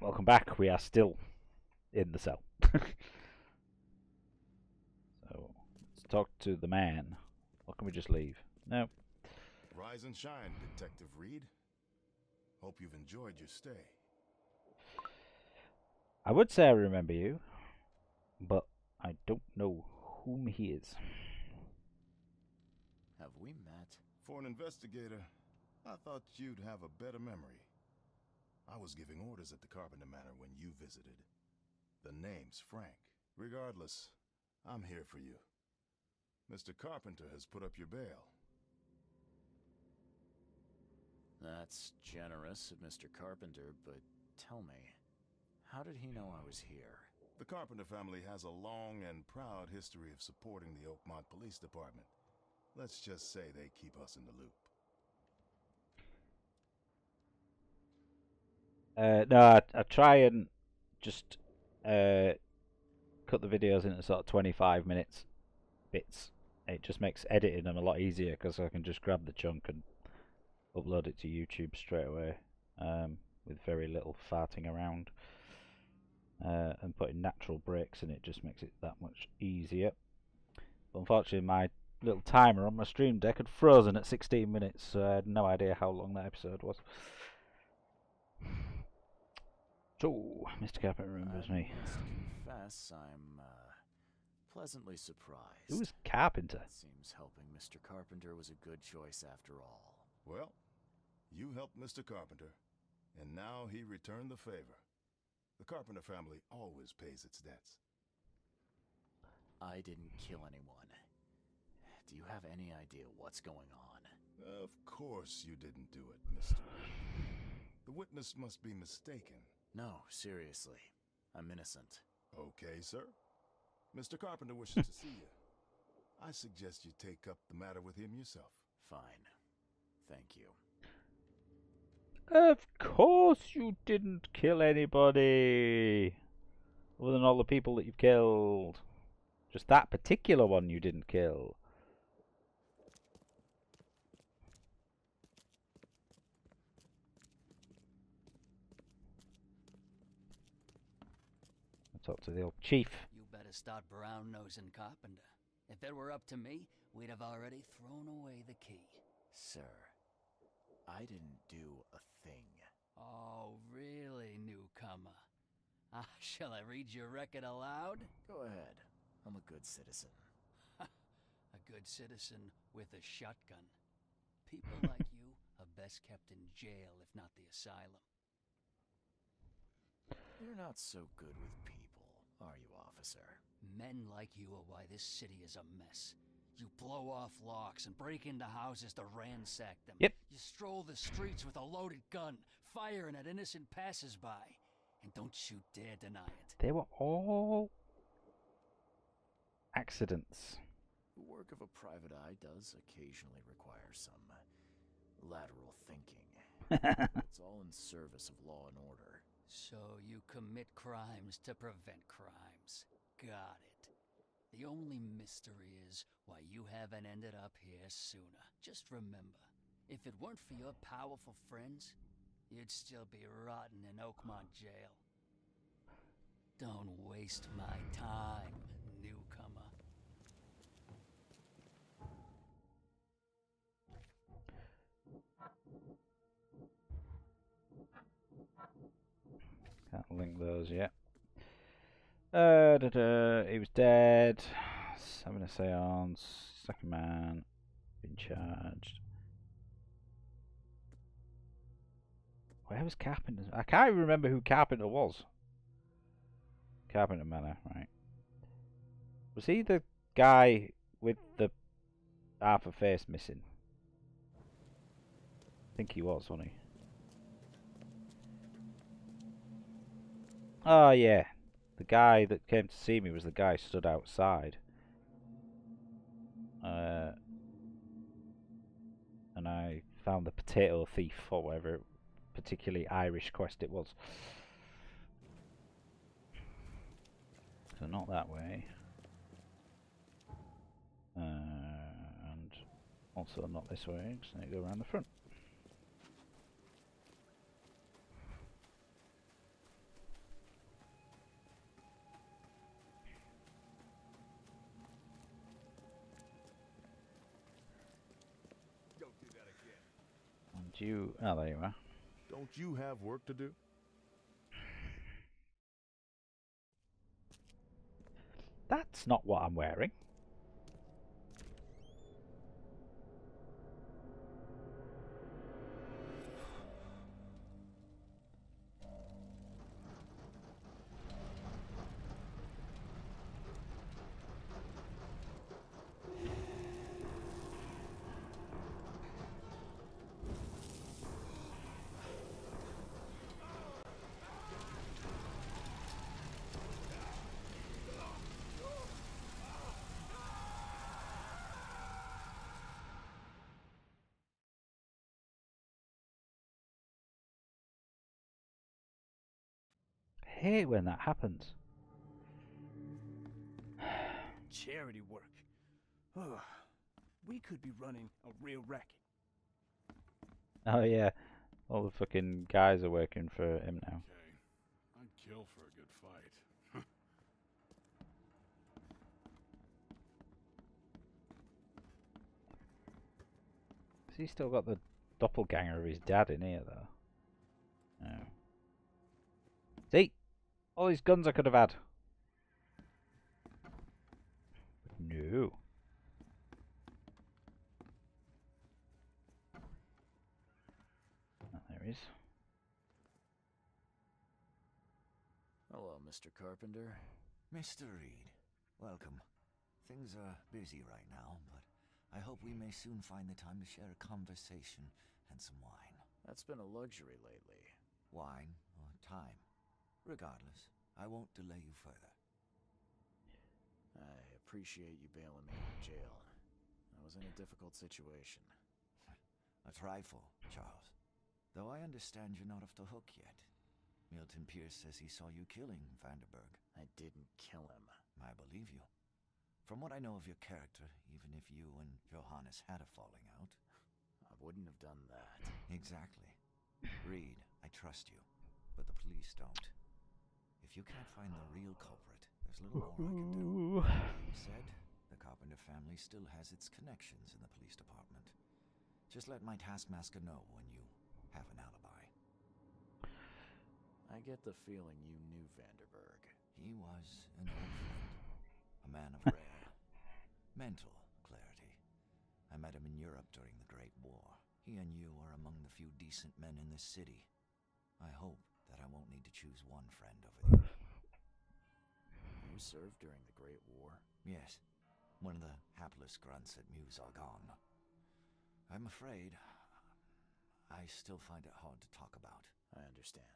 Welcome back. We are still in the cell. So, let's talk to the man. Or can we just leave? No. Rise and shine, Detective Reed. Hope you've enjoyed your stay. I would say I remember you, but I don't know whom he is. Have we met? For an investigator, I thought you'd have a better memory. I was giving orders at the Carpenter Manor when you visited. The name's Frank. Regardless, I'm here for you. Mr. Carpenter has put up your bail. That's generous of Mr. Carpenter, but tell me, how did he know I was here? The Carpenter family has a long and proud history of supporting the Oakmont Police Department. Let's just say they keep us in the loop. No, I try and just cut the videos into sort of 25 minutes bits. It just makes editing them a lot easier because I can just grab the chunk and upload it to YouTube straight away with very little farting around. And putting natural breaks in it just makes it that much easier. But unfortunately, my little timer on my stream deck had frozen at 16 minutes, so I had no idea how long that episode was. So, Mr. Carpenter remembers me. I must confess, I'm pleasantly surprised. Who's Carpenter? It seems helping Mr. Carpenter was a good choice after all. Well, you helped Mr. Carpenter, and now he returned the favor. The Carpenter family always pays its debts. I didn't kill anyone. Do you have any idea what's going on? Of course you didn't do it, Mr. The witness must be mistaken. No, seriously. I'm innocent. Okay, sir. Mr. Carpenter wishes to see you. I suggest you take up the matter with him yourself. Fine. Thank you. Of course you didn't kill anybody. Other than all the people that you've killed. Just that particular one you didn't kill. I'll talk to the old chief. You better start brown-nosing Carpenter. If it were up to me, we'd have already thrown away the key. Sir, I didn't do a thing. Oh, really, newcomer? Shall I read your record aloud? Go ahead. I'm a good citizen. A good citizen with a shotgun. People like you are best kept in jail, if not the asylum. You're not so good with people, are you, officer? Men like you are why this city is a mess. You blow off locks and break into houses to ransack them. Yep. You stroll the streets with a loaded gun, firing at innocent passers-by. And don't you dare deny it. They were all accidents. The work of a private eye does occasionally require some lateral thinking. It's all in service of law and order. So you commit crimes to prevent crimes. Got it. The only mystery is why you haven't ended up here sooner. Just remember, if it weren't for your powerful friends, you'd still be rotting in Oakmont jail. Don't waste my time, newcomer. Can't link those yet. He was dead. Having a seance. Second man. Been charged. Where was Carpenter? I can't even remember who Carpenter was. Carpenter Manor, right. Was he the guy with the half a face missing? I think he was, wasn't he? Oh yeah. The guy that came to see me was the guy stood outside. And I found the potato thief, or whatever particularly Irish quest it was. So not that way. And Also not this way, just need to go around the front. Don't do that again. And you... oh, there you are. Don't you have work to do? That's not what I'm wearing. I hate when that happens. Charity work. Oh, we could be running a real racket. Oh yeah, all the fucking guys are working for him now. Okay. I'd kill for a good fight. Has he still got the doppelganger of his dad in here though? No. See? All these guns I could have had. No. Oh, there he is. Hello, Mr. Carpenter. Mr. Reed, welcome. Things are busy right now, but I hope we may soon find the time to share a conversation and some wine. That's been a luxury lately. Wine or time. Regardless, I won't delay you further. I appreciate you bailing me out of jail. I was in a difficult situation. A trifle, Charles. Though I understand you're not off the hook yet. Milton Pierce says he saw you killing Vanderberg. I didn't kill him. I believe you. From what I know of your character, even if you and Johannes had a falling out... I wouldn't have done that. Exactly. Reed, I trust you, but the police don't. If you can't find the real culprit, there's little more I can do. That being said, the Carpenter family still has its connections in the police department. Just let my taskmaster know when you have an alibi. I get the feeling you knew Vanderberg. He was an old friend, a man of rare mental clarity. I met him in Europe during the Great War. He and you are among the few decent men in this city. I hope that I won't need to choose one friend over the other. You served during the Great War? Yes, one of the hapless grunts at Meuse Argonne. I'm afraid I still find it hard to talk about. I understand.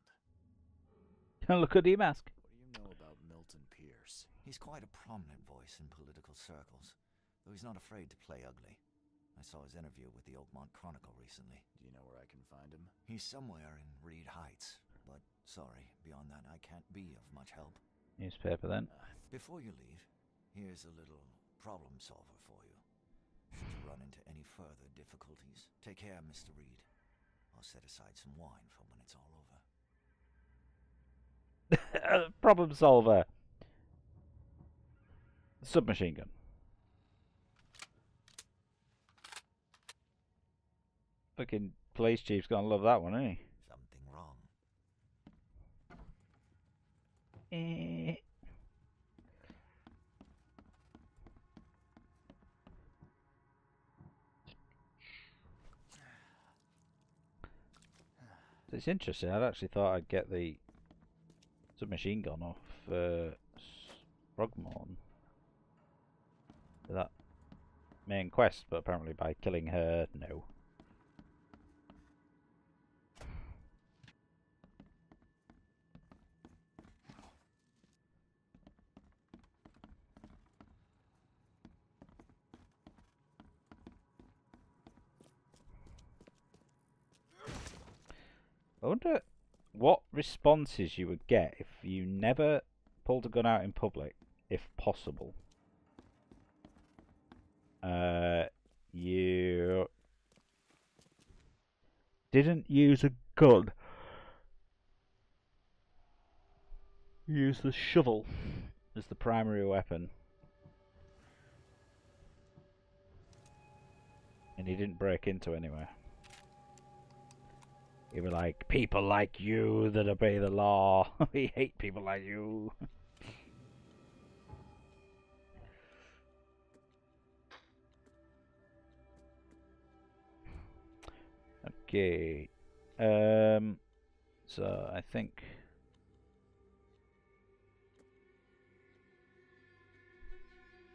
Look at him ask. What do you know about Milton Pierce? He's quite a prominent voice in political circles, though he's not afraid to play ugly. I saw his interview with the Oakmont Chronicle recently. Do you know where I can find him? He's somewhere in Reed Heights, but sorry, beyond that I can't be of much help. Newspaper then. Before you leave, here's a little problem solver for you. Should you run into any further difficulties, take care, Mr. Reed. I'll set aside some wine for when it's all over. Problem solver. Submachine gun. Fucking police chief's gonna love that one, isn't he? Something wrong. It's interesting. I'd actually thought I'd get the submachine gun off Frogware for that main quest, but apparently by killing her, no. I wonder what responses you would get if you never pulled a gun out in public, if possible. You didn't use a gun. He used the shovel as the primary weapon. And he didn't break into anywhere. He was like, people like you that obey the law. We hate people like you. Okay. So I think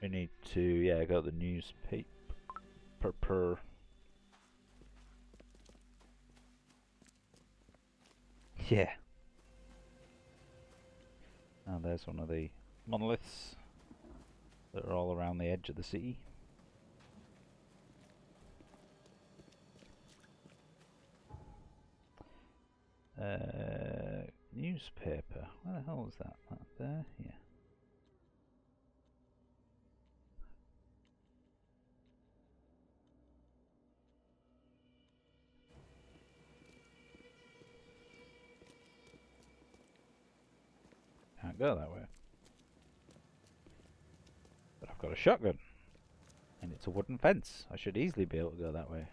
we need to go to the newspaper. Yeah. Now there's one of the monoliths that are all around the edge of the city. Newspaper. Where the hell is that? That there? Yeah. Can't go that way. But I've got a shotgun. And it's a wooden fence. I should easily be able to go that way.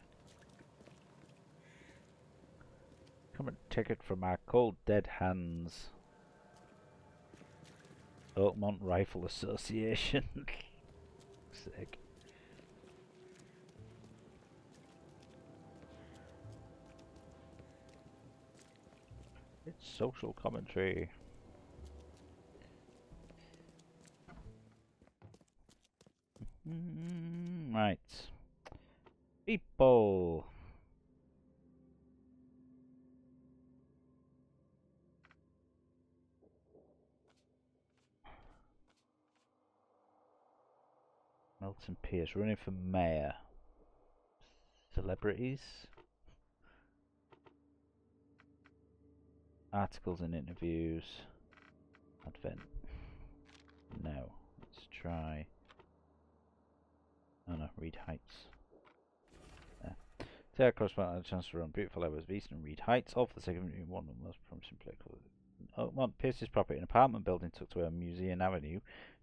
Come and take it from our cold dead hands. Oakmont Rifle Association. Sick. It's social commentary. Right. People. Milton Pierce running for mayor. Celebrities. Articles and interviews. Advent. No. Let's try. Oh no, Reed Heights. There. Today correspondent had a chance to run beautiful hours of East and Reed Heights, all for the sake of one of the most promising political. Oakmont Pierce's property, an apartment building tucked away on Museum Avenue,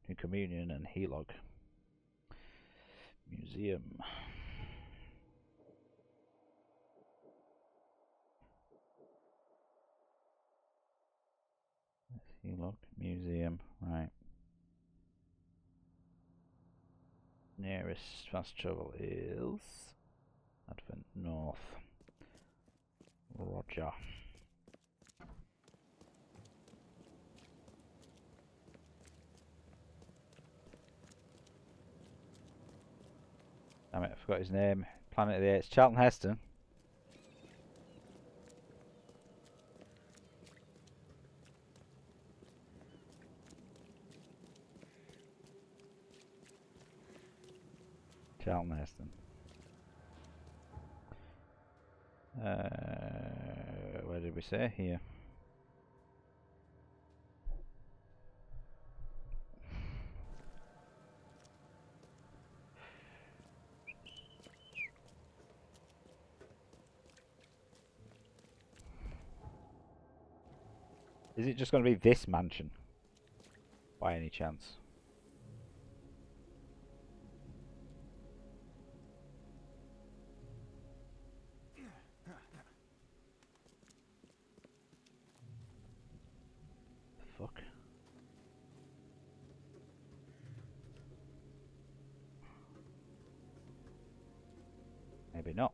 New Communion and Helog. Museum. Helog Museum, right. Nearest fast travel is Advent North. Roger. Damn it, I forgot his name. Planet of the Apes. Charlton Heston. Charlton Heston. Where did we say? Here. Is it just going to be this mansion? By any chance? Fuck. Maybe not.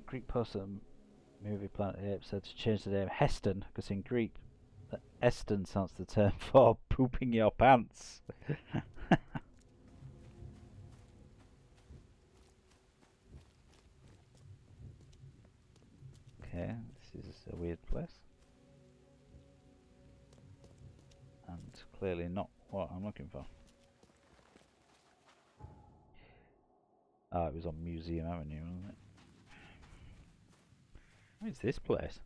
Greek poster movie Planet of the Apes said to change the name Heston because in Greek Eston sounds the term for pooping your pants. Okay, this is a weird place. And clearly not what I'm looking for. Oh, it was on Museum Avenue, wasn't it? What is this place?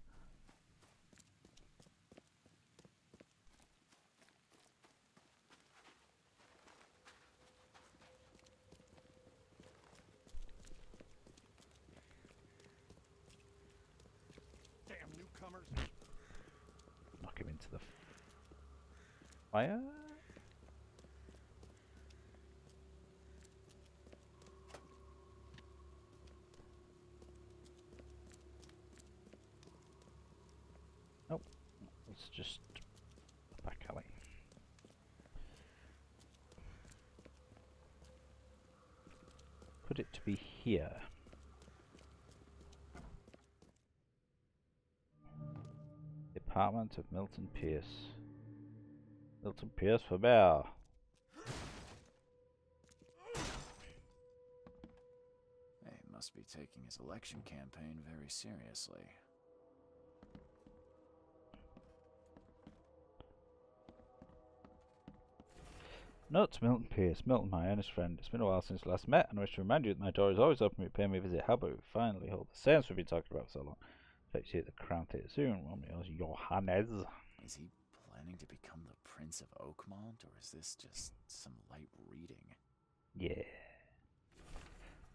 newcomers. Knock him into the fire. Nope. Let's just back alley. Put it to be here. Department of Milton Pierce. Milton Pierce for bear. He must be taking his election campaign very seriously. Note to Milton Pierce. Milton, my earnest friend. It's been a while since we last met, and I wish to remind you that my door is always open to pay me a visit. How about we finally hold the seance we've been talking about for so long? Expect you at the Crown Theatre soon. Johannes. Is he planning to become the Prince of Oakmont, or is this just some light reading? Yeah.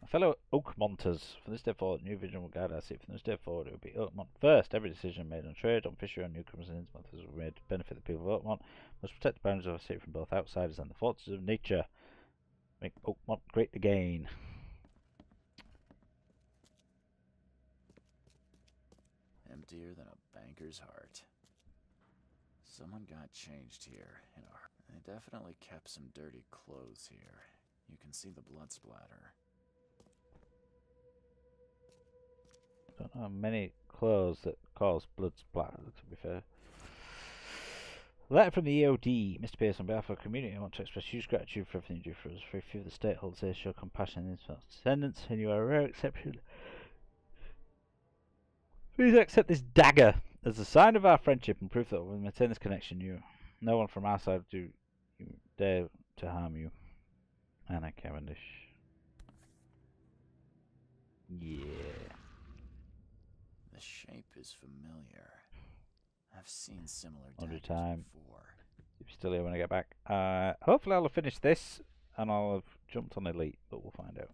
My fellow Oakmonters, from this day forward, new vision will guide our city. From this day forward, it will be Oakmont first. Every decision made on trade, on fishery, on newcomers and innsmouthers will be made to benefit the people of Oakmont. Must protect the boundaries of our city from both outsiders and the forces of nature. Make Oakmont great again. Emptier than a banker's heart. Someone got changed here. They definitely kept some dirty clothes here. You can see the blood splatter. Don't know many clothes that cause blood splatter, to be fair. Letter from the EOD. Mr. Pierce, on behalf of our community, I want to express huge gratitude for everything you do for us. Very few of the stakeholders here show compassion and descendants, and you are a rare exception. Please accept this dagger as a sign of our friendship and proof that we'll maintain this connection. No one from our side do dare to harm you. Anna Cavendish. Yeah. The shape is familiar. I've seen similar Under daggers time. before. If you're still here when I get back. Hopefully I'll have finished this and I'll have jumped on Elite, but we'll find out.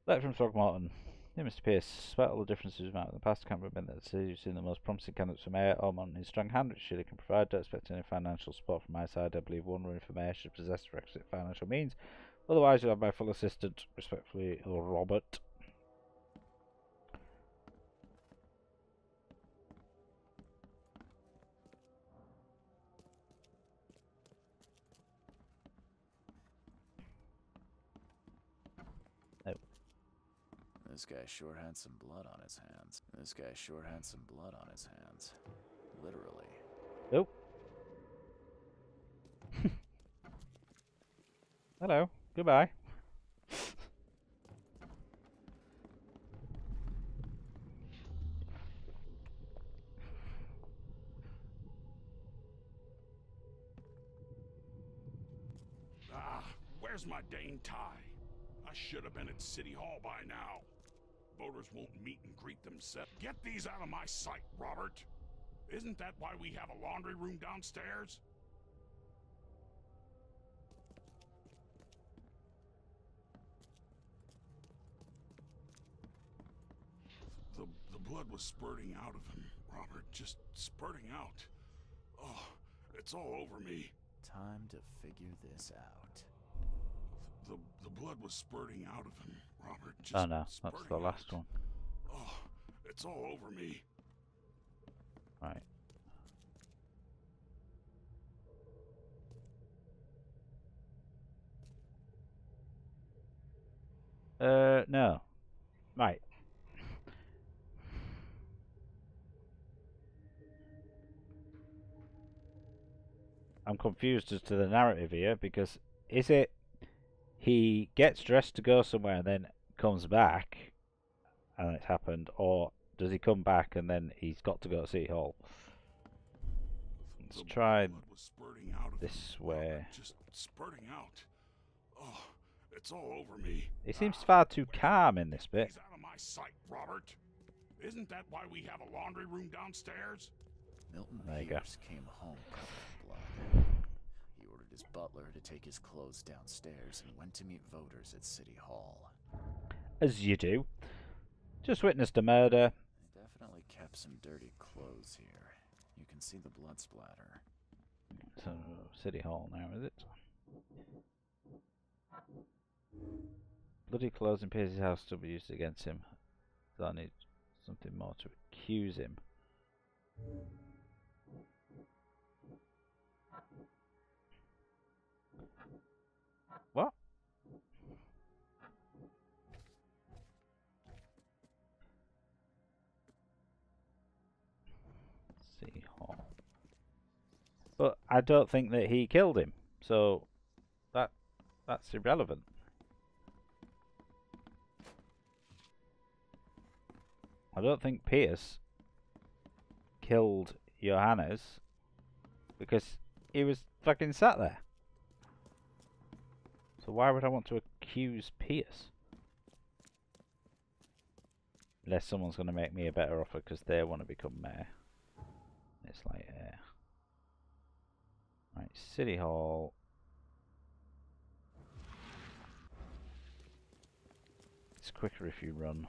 Letter from Throgmorton. Dear Mr. Pierce, despite all the differences we've had in the past, I can't admit that you've seen the most promising candidates for mayor. Ormond in his strong hand, which surely can provide. Don't expect any financial support from my side. I believe one running for mayor should possess requisite financial means. Otherwise, you'll have my full assistant. Respectfully, Robert. This guy sure had some blood on his hands. Literally. Nope. Hello. Goodbye. Where's my dang tie? I should have been at City Hall by now. Voters won't meet and greet themselves. Get these out of my sight, Robert. Isn't that why we have a laundry room downstairs? The blood was spurting out of him, Robert. Just spurting out. Oh, it's all over me. Time to figure this out. The blood was spurting out of him, Robert. Just Oh no, that's the last out. one. Oh, it's all over me. Right. No. Right. I'm confused as to the narrative here, because is it he gets dressed to go somewhere and then comes back and it's happened, or does he come back and then he's got to go to City Hall? Let's try this way. Just spurting out. Oh, it's all over me. He seems far too calm in this bit. He's out of my sight, Robert. Isn't that why we have a laundry room downstairs? Milton There you go. Pierce came home covered in blood. He ordered his butler to take his clothes downstairs and went to meet voters at City Hall. As you do. Just witnessed a murder. definitely kept some dirty clothes here. You can see the blood splatter. So, City Hall now, is it? Bloody clothes in Pierce's house to be used against him. So I need something more to accuse him. What? City Hall. But I don't think that he killed him, so that's irrelevant. I don't think Pierce killed Johannes because he was fucking sat there. So why would I want to accuse Pierce? Unless someone's going to make me a better offer because they want to become mayor. It's like, right, City Hall. It's quicker if you run.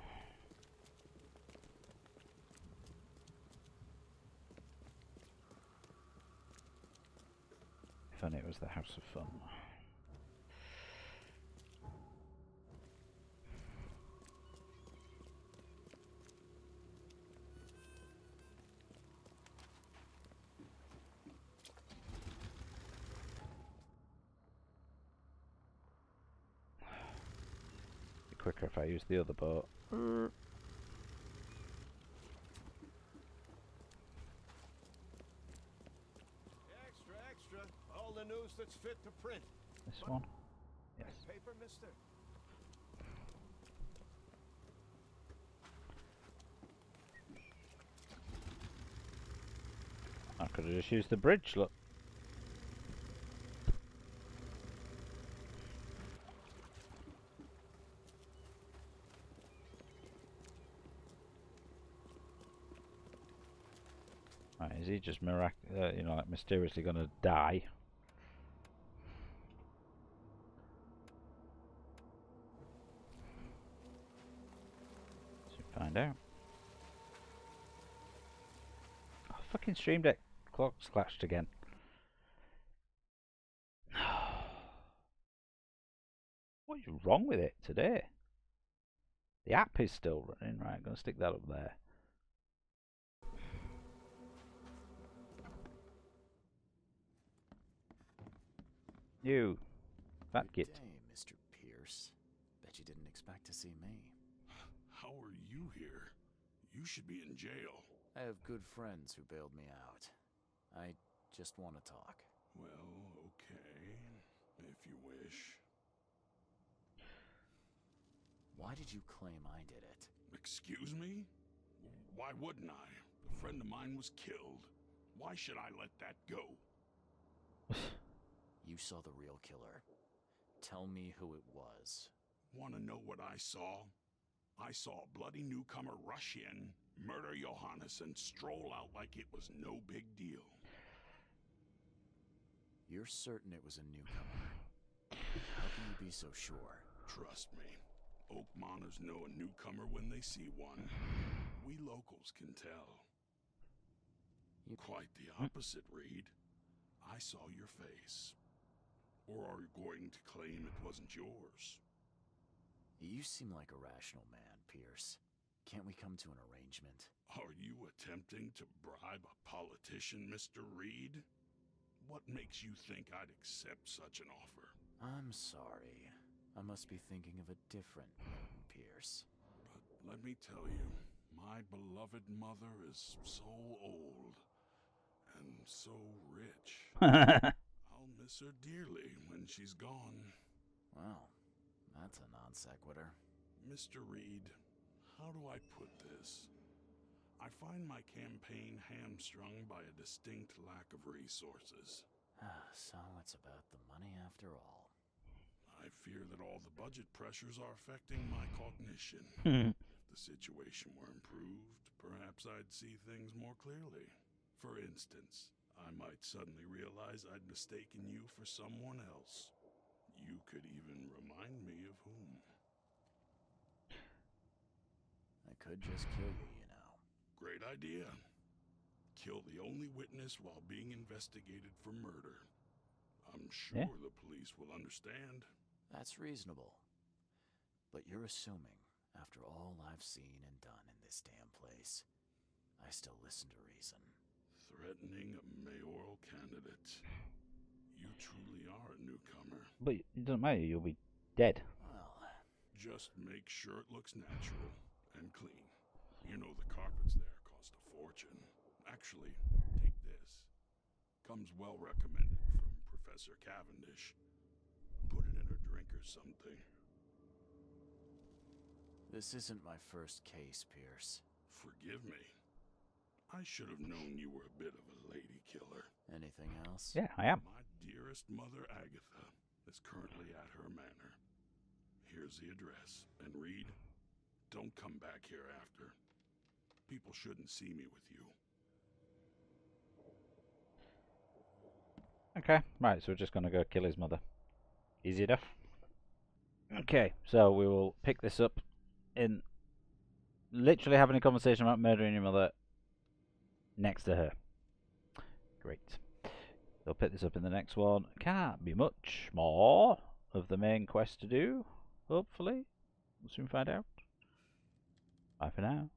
If only it was the House of Fun. Be quicker if I use the other boat. Extra, extra. All the news that's fit to print. This one? Yes. Paper, mister? I could have just used the bridge, look. Right, is he just like mysteriously gonna die? Let's find out. Oh, fucking Stream Deck clock's clashed again. What is wrong with it today? The app is still running. Right, I'm gonna stick that up there. You, fat Good git. day, Mr. Pierce. Bet you didn't expect to see me. How are you here? You should be in jail. I have good friends who bailed me out. I just want to talk. Well, okay, if you wish. Why did you claim I did it? Excuse me? Why wouldn't I? A friend of mine was killed. Why should I let that go? You saw the real killer. Tell me who it was. Want to know what I saw? I saw a bloody newcomer rush in, murder Johannes, and stroll out like it was no big deal. You're certain it was a newcomer? How can you be so sure? Trust me, Oakmoners know a newcomer when they see one. We locals can tell. Quite the opposite, Reed. I saw your face. Or are you going to claim it wasn't yours? You seem like a rational man, Pierce. Can't we come to an arrangement? Are you attempting to bribe a politician, Mr. Reed? What makes you think I'd accept such an offer? I'm sorry. I must be thinking of a different Milton Pierce. But let me tell you, my beloved mother is so old and so rich. I'll miss her dearly when she's gone. Well, that's a non sequitur. Mr. Reed, how do I put this? I find my campaign hamstrung by a distinct lack of resources. So it's about the money after all. I fear that all the budget pressures are affecting my cognition. If the situation were improved, perhaps I'd see things more clearly. For instance, I might suddenly realize I'd mistaken you for someone else. You could even remind me of whom. I could just kill you, you know. Great idea. Kill the only witness while being investigated for murder. I'm sure Yeah. the police will understand. That's reasonable. But you're assuming, after all I've seen and done in this damn place, I still listen to reason. Threatening a mayoral candidate. You truly are a newcomer. But it doesn't matter, you'll be dead. Well, Just make sure it looks natural and clean. You know the carpets there cost a fortune. Actually, take this. Comes well recommended from Professor Cavendish. Put it in a drink or something. this isn't my first case, Pierce. Forgive me. I should have known you were a bit of a lady killer. Anything else? Yeah, I am. My dearest mother, Agatha, is currently at her manor. Here's the address. And Reed, don't come back here after. People shouldn't see me with you. Okay, right, so we're just going to go kill his mother. Easy enough. Okay, so we will pick this up in literally having a conversation about murdering your mother next to her. Great. They'll pick this up in the next one. Can't be much more of the main quest to do, hopefully. We'll soon find out. Bye for now.